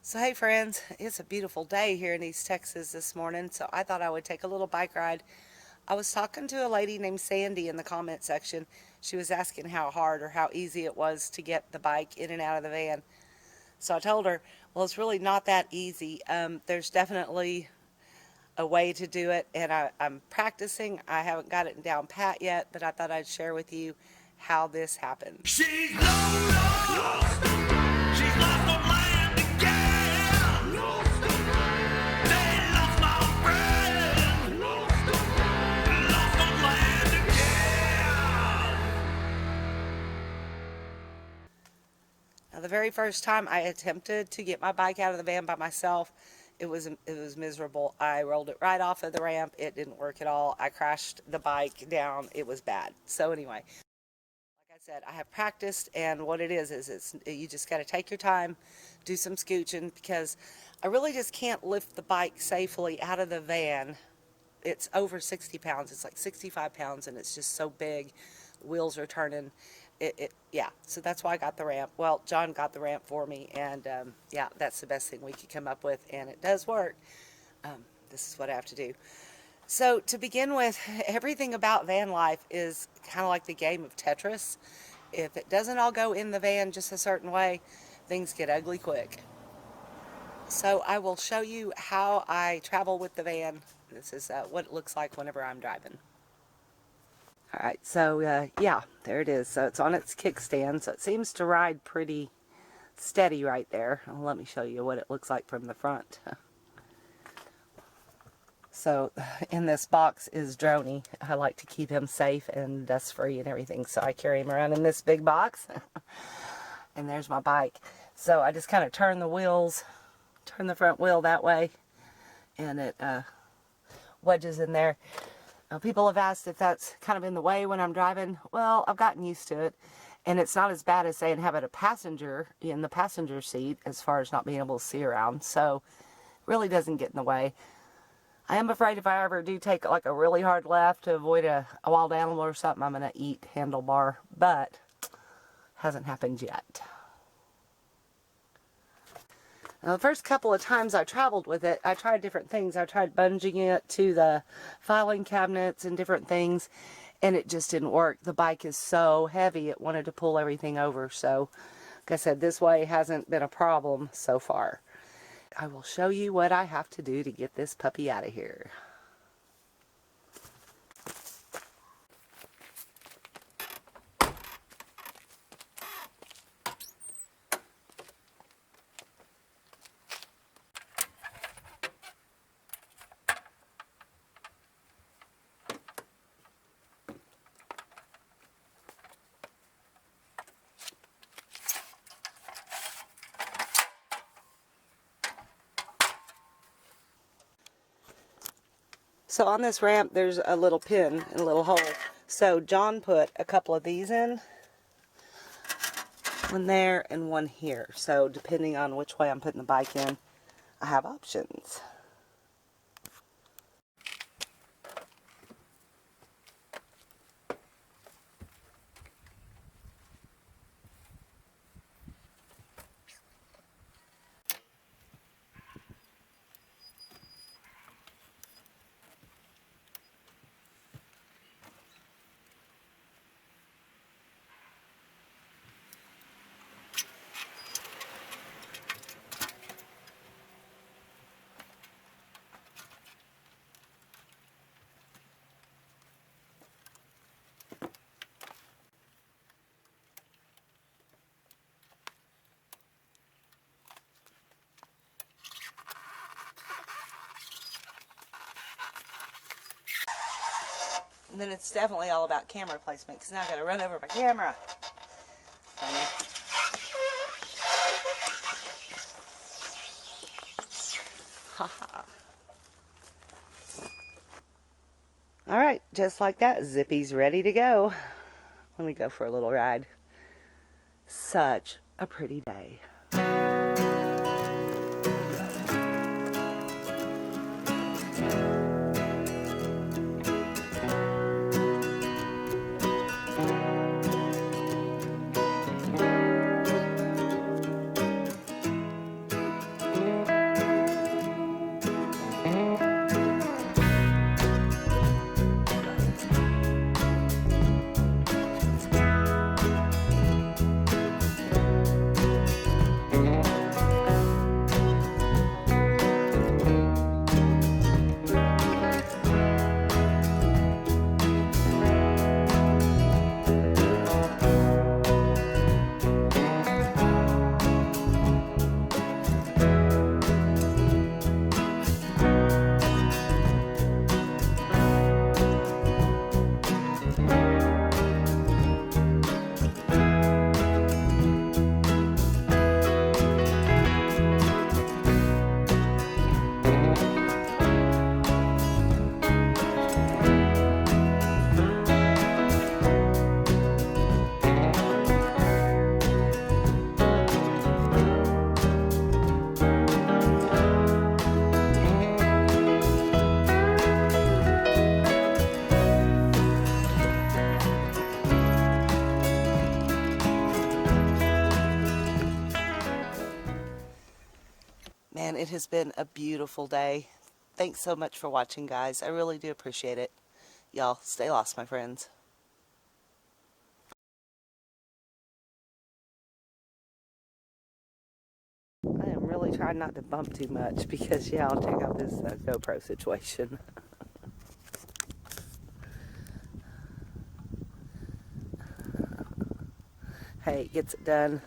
So hey friends, it's a beautiful day here in East Texas this morning, so I thought I would take a little bike ride. I was talking to a lady named Sandy in the comment section. She was asking how hard or how easy it was to get the bike in and out of the van. So I told her, well, it's really not that easy. There's definitely a way to do it, and I'm practicing. I haven't got it down pat yet, but I thought I'd share with you how this happened. She's lost. She's lost on land again. They lost my friend. Lost on land again. Now, the very first time I attempted to get my bike out of the van by myself, it was miserable. I rolled it right off of the ramp. It didn't work at all. I crashed the bike down. It was bad. So anyway, like I said, I have practiced, and what it is you just got to take your time, do some scooching, because I really just can't lift the bike safely out of the van. It's over 60 pounds. It's like 65 pounds, and it's just so big. Wheels are turning. Yeah, so that's why I got the ramp. Well, John got the ramp for me, and yeah, that's the best thing we could come up with, and it does work. This is what I have to do. So to begin with, everything about van life is kind of like the game of Tetris. If it doesn't all go in the van just a certain way, things get ugly quick. So I will show you how I travel with the van. This is what it looks like whenever I'm driving. Alright, so yeah, there it is. So it's on its kickstand, so it seems to ride pretty steady right there. Let me show you what it looks like from the front. So in this box is Droney. I like to keep him safe and dust free and everything, so I carry him around in this big box. And there's my bike. So I just kind of turn the wheels, turn the front wheel that way, and it wedges in there. Now, people have asked if that's kind of in the way when I'm driving. Well, I've gotten used to it, and it's not as bad as saying having a passenger in the passenger seat as far as not being able to see around, so it really doesn't get in the way. I am afraid if I ever do take like a really hard left to avoid a wild animal or something, I'm going to eat handlebar, but hasn't happened yet. Now, the first couple of times I traveled with it, I tried different things. I tried bungeeing it to the filing cabinets and different things, and it just didn't work. The bike is so heavy, it wanted to pull everything over. So, like I said, this way hasn't been a problem so far. I will show you what I have to do to get this puppy out of here. So on this ramp, there's a little pin and a little hole. So John put a couple of these in. One there and one here. So depending on which way I'm putting the bike in, I have options. And then it's definitely all about camera placement, because now I've got to run over my camera. Alright, just like that, Zippy's ready to go. Let me go for a little ride. Such a pretty day. and it has been a beautiful day. Thanks so much for watching, guys. I really do appreciate it. Y'all, stay lost, my friends. I am really trying not to bump too much because, yeah, I'll check out this GoPro situation. Hey, it gets it done.